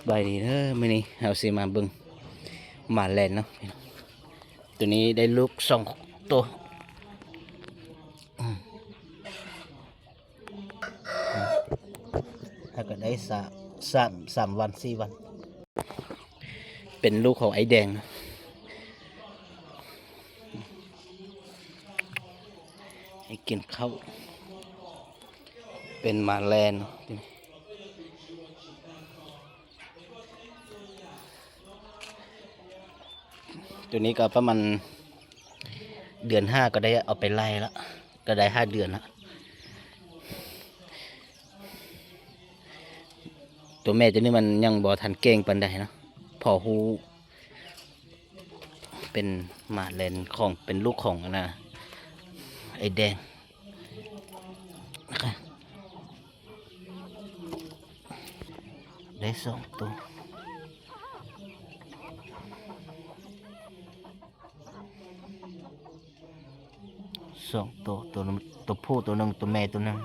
ใบนี้เด้อมื้อนี้เอาสิมาเบิ่งหมาแลนเนาะพี่น้องตัวนี้ได้ลูก2ตัวถ้าก็ได้สามวัน4วันเป็นลูกของไอ้แดงนะให้กินข้าวเป็นหมาแลนเนาะตัวนี้ก็ประมาณเดือน5ก็ได้เอาไปไล่แล้วก็ได้5เดือนแล้วตัวแม่ตัวนี้มันยังบ่ทันเก่งปานใดเนาะพอฮู้เป็นหมาแลนของเป็นลูกของนะไอ้แดงนะคะได้2ตัวตัวนึงตัวผู้ตัวหนึ่งตัวแม่ตัวหนึ่ง